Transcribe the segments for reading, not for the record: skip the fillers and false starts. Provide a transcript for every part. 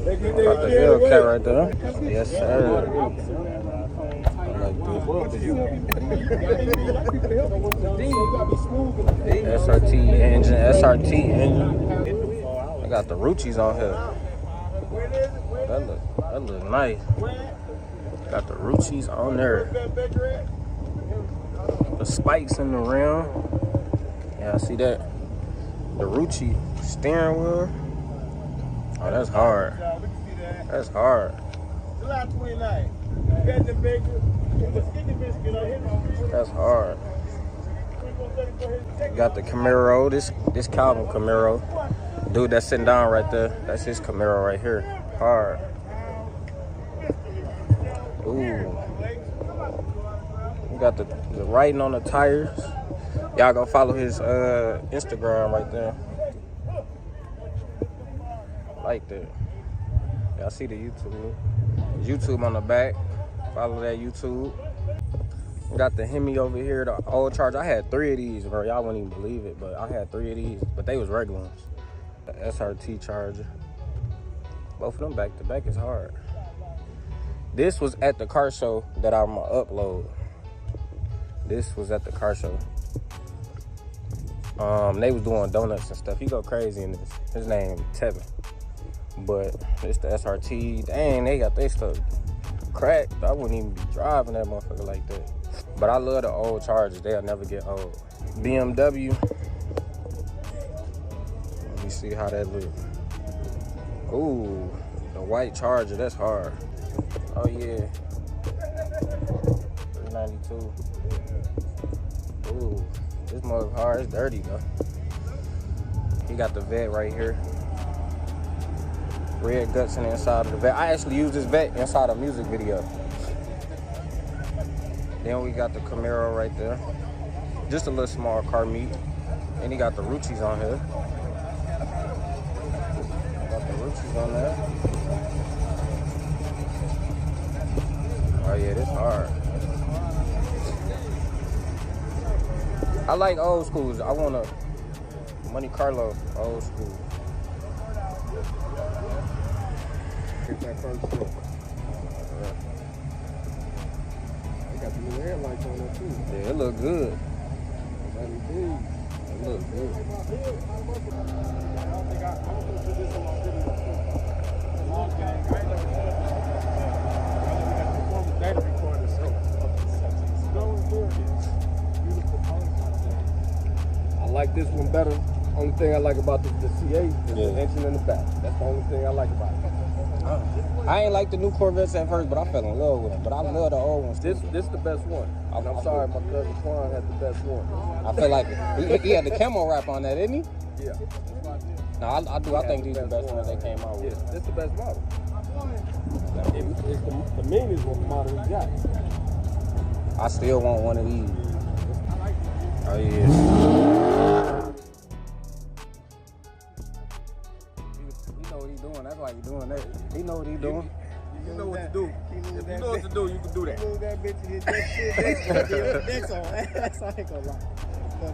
Got the Hellcat right there. Yes, sir. SRT engine, SRT engine. I got the Ruchis on here. That look nice. Got the Ruchis on there. The spikes in the rim. Yeah, I see that. The Ruchi steering wheel. Oh, that's hard. That's hard. That's hard. Got the Camaro. This Calvin Camaro. Dude that's sitting down right there. That's his Camaro right here. Hard. Ooh. We got the writing on the tires. Y'all go follow his Instagram right there. Like that. Y'all see the YouTube. YouTube on the back. Follow that YouTube. We got the Hemi over here, the old Charger. I had 3 of these, bro. Y'all wouldn't even believe it, but I had 3 of these, but they was regular ones. The SRT Charger. Both of them back to back is hard. This was at the car show that I'm gonna upload. This was at the car show. They was doing donuts and stuff. He go crazy in this. His name Tevin. But it's the SRT. Dang, they got their stuff cracked. I wouldn't even be driving that motherfucker like that. But I love the old Chargers. They'll never get old. BMW. Let me see how that look. Ooh, the white Charger. That's hard. Oh yeah. 392. Ooh, this mug hard. It's dirty though. He got the vet right here. Red guts in the inside of the vet. I actually used this vet inside a music video. Then we got the Camaro right there. Just a little small car meet. And he got the Ruchis on here. Got the Ruchis on there. Oh yeah, this hard. I like old schools. I want a Monte Carlo old school. Get that first shot. Yeah. They got the new headlights on there too. Yeah, it look good. It look good. I like this one better. Only thing I like about the C8 is the engine in the back. That's the only thing I like about it. I ain't like the new Corvettes at first, but I fell in love with them. But I love the old ones. This the best one. I'm sorry, my cousin Quan had the best one. I feel like he had the camo wrap on that, didn't he? Yeah. No, I do. I think these are the best ones they came out with. Yeah, this the best model. It's the meanest model we got. I still want one of these. Oh yeah. That's why you doing that. He know what he doing. You know what to do. If you know what to do, you can do that. You move that bitch and hit that shit. That's on. That's all I ain't gonna lie. But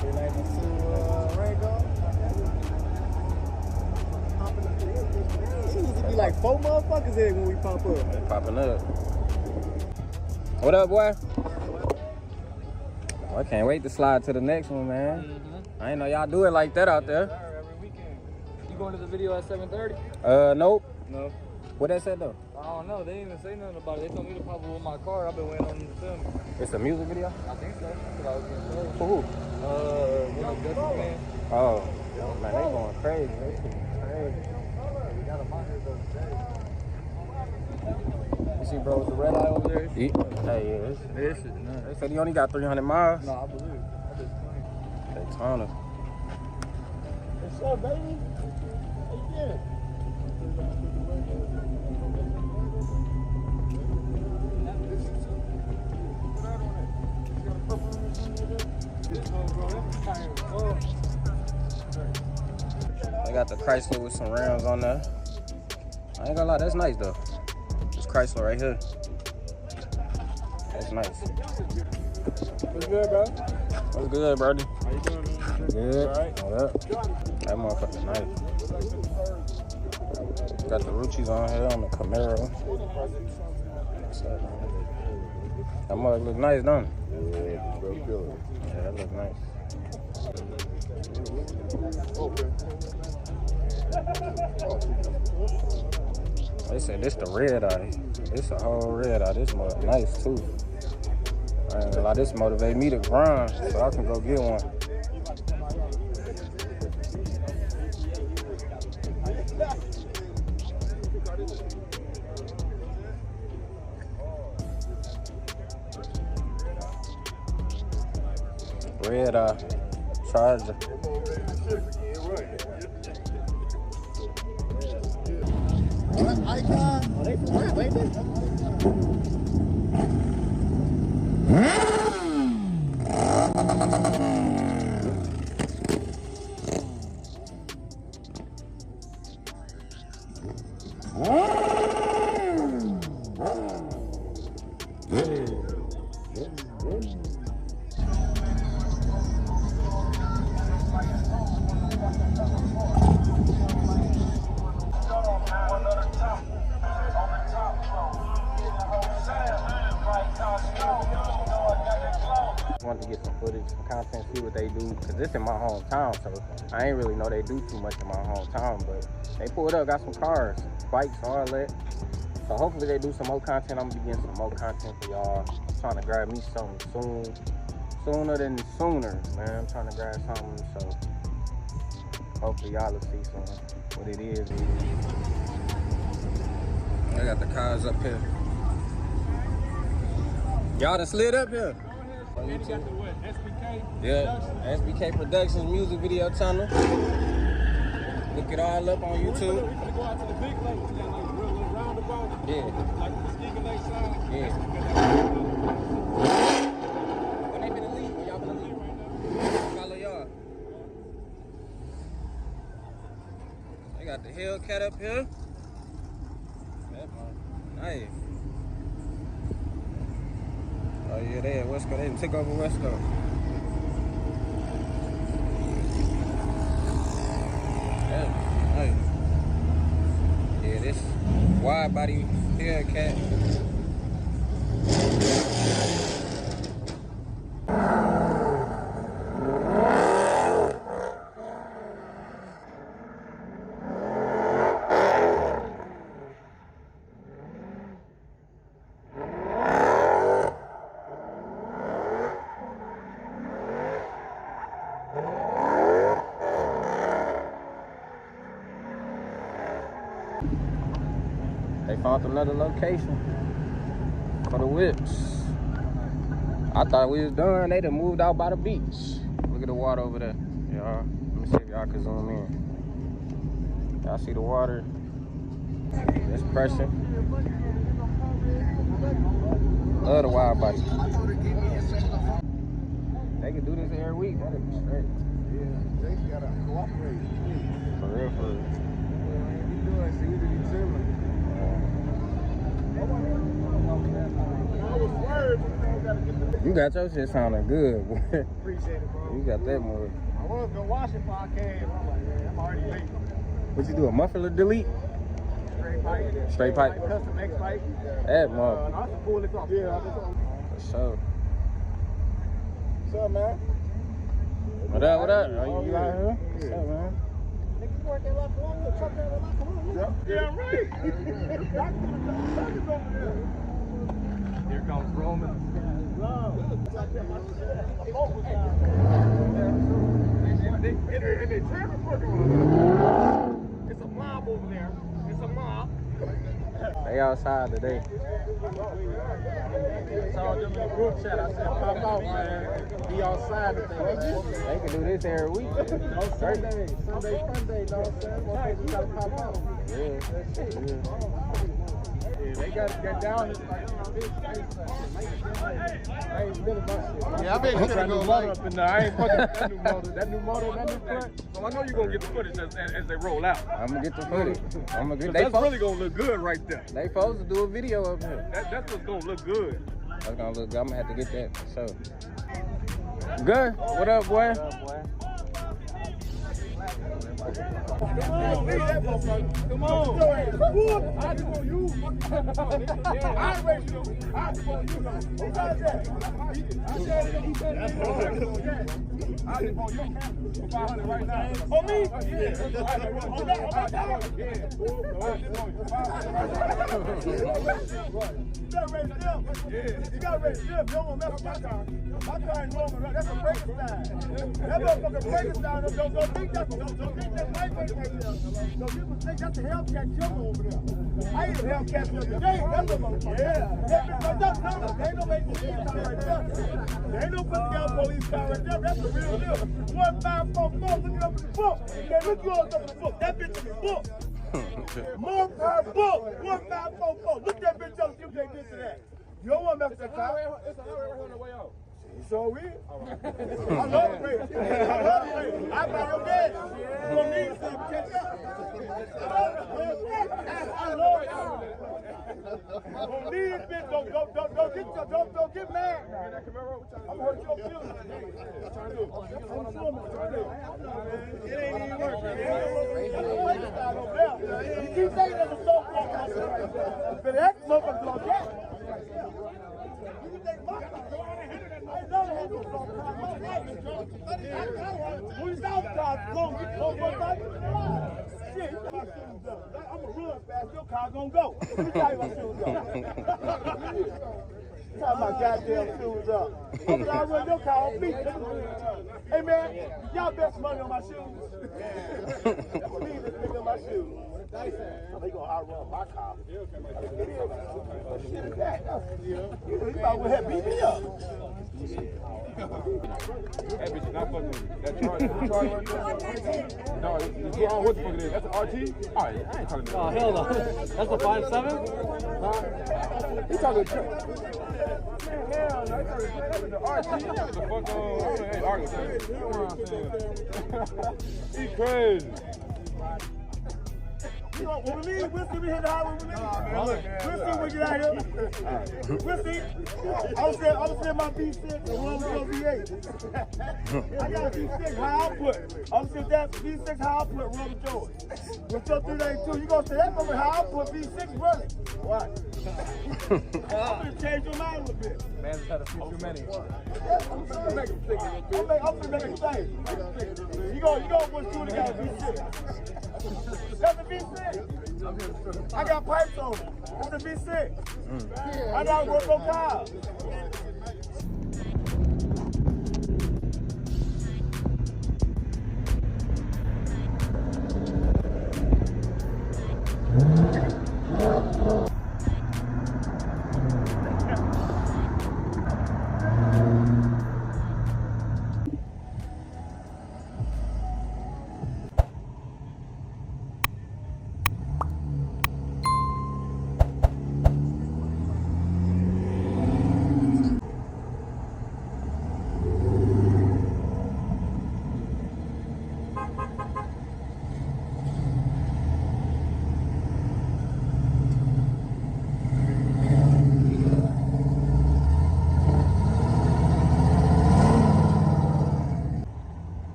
392 Rango. She used to be like 4 motherfuckers in when we pop up. They popping up. What up, boy? Oh, I can't wait to slide to the next one, man. I ain't know y'all do it like that out there. Going to the video at 7:30? Nope. No. What that said though? I don't know. They didn't even say nothing about it. They told me to pop up with my car. I've been waiting on them to film me. It's a music video? I think so. That's what I was gonna say. For who? Gus's man. Oh, man, they going crazy. They crazy. We got them out here though today. You see, bro, the red eye over there? Yeah. Hey, yeah. This is nuts. They said he only got 300 miles. No, I believe. I just funny. Daytona. What's up, baby? Yeah. They got the Chrysler with some rims on there. I ain't gonna lie, that's nice though. This Chrysler right here. That's nice. What's good, bro? What's good, brody? How you doing, man? Good. All right. What up? That motherfucker nice. Got the Ruchis on here on the Camaro. That mug look nice, don't it? Yeah, that look nice. They said this the red eye. This a whole red eye. This mug nice too. I ain't gonna lie, this motivate me to grind so I can go get one. Red Charger. What icon? Are they from where, baby? Wanted to get some footage, some content, see what they do, because this in my hometown, so I ain't really know they do too much in my hometown, but they pulled up, got some cars, bikes, all that. So hopefully they do some more content. I'm gonna be getting some more content for y'all. I'm trying to grab me something soon, sooner than sooner, man. I'm trying to grab something, so hopefully y'all will see what it is. I got the cars up here. Y'all done slid up here. And you got the what? SBK? Yeah, SBK Productions music video channel. Look it all up on YouTube. We finna go out to the big lake. We got like a real little roundabout. Yeah. Like the Muskegon Lake side. Yeah. When they finna leave? When y'all finna leave right now? Follow y'all. They got the Hellcat up here. Nice. Oh yeah, they at Wesco. They took over Wesco. Yeah, nice. Yeah, this wide body Hellcat. They found another location for the whips. I thought we was done. They done moved out by the beach. Look at the water over there. Y'all, let me see if y'all can zoom in. Y'all see the water? It's pressure. Love the wide body. They can do this every week. That'd be straight. Yeah, they gotta cooperate. For real, for real. You got your shit sounding good, boy. Appreciate it, bro. You got that more. I was gonna wash it before I came. I'm like, man, I'm already late. What you do, a muffler delete? Straight pipe. Straight pipe. Custom X pipe. That mother. I should pull this off. Yeah, I just For sure. What's up, man? What up, what up? Are you out here? What's up, man? Niggas work at La Colombia, truck down at La Colombia. Yeah, right. Here comes Roman. And they traffic working on it. It's a mob over there. It's a mob. They outside today. I told them in the group chat, I said, pop out, man. Be outside today. They can do this every week. No Sunday. Sunday, Sunday, no Sunday. You gotta pop out. Yeah. Yeah, they got down here like, I ain't been about shit. Yeah, I been trying to go motor up in there. I ain't fucking with that new motor. That new motor, that new front. So I know you're gonna get the footage as they roll out. I'm gonna get the footage. I'm gonna get. That's really gonna look good right there. They supposed to do a video of him. That's what's gonna look good. That's gonna look good. I'm gonna have to get that for sure. Good. What up, boy? What up, boy? leave that motherfucker. Come on. I just want you. I raised you. I just want you. Who got that? I said it. He said it. I just want you. For 500 right now. On me? Yeah. On that? On my dog? Yeah. I just want you. 500 right now. You gotta raise them. Yeah. You gotta raise them. You don't want to mess with my car. My car ain't normal. That's a Frankenstein. That motherfucker Frankenstein. Don't think that's my face right there. So people think that's a Hellcat killer over there. I ain't a Hellcat killer today. That's a motherfucker. Yeah. That bitch right there. There ain't no police car right there. There ain't no police car right there. That's the real deal. 1544. Look it up in the book. Yeah, look you all up in the book. That bitch in the book. More per book. 1544. Look that bitch up. You can't get to that. You don't want to mess with that car. It's a highway on the way out. So we? I love the race. I love the race. I buy your gas. You don't need to catch up. I love it. Don't need it, bitch. Don't get mad. I'm gonna hurt your feelings. It ain't even working. You keep saying there's a soft block out there. But that motherfucker's gonna get it. You can take my car. I never had no soft car. My life is drunk. When you outside, long, you go one time. Shit, my shoes up. I'm gonna run fast. Your car gonna go. Let me tell you my shoes up. Tie my goddamn shoes up. I'm gonna run your car on me. Hey man, y'all bet some money on my shoes. That's me, this nigga on my shoes. They gonna outrun my car. Shit is that? You probably would have beat me up. Hey, bitch, you not fucking with me. That charge right there? No, what the fuck it is? That's an RT? All right, I ain't talking about Oh, hell no. That's a 5.7? He's talking about hell no, the RT. The fuck on, I ain't arguing. You know what I'm saying? He crazy. When we leave, we'll see we hit the highway. We'll see we get out here. We'll see. I was saying my V6 and one was going to V8. I got a V6 high output. I was saying that V6 high output rubber joint. With your 382, you going to say that from a high output V6 running. Why? I'm going to change your mind a little bit. Man's had a few too many. I'm going to make him think. I'm going to make him think. You going to want to got a V6. That's a V6. I got pipes on it. It's a V6. I got to work on cars.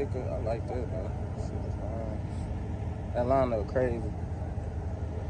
I like that, man. Atlanta crazy.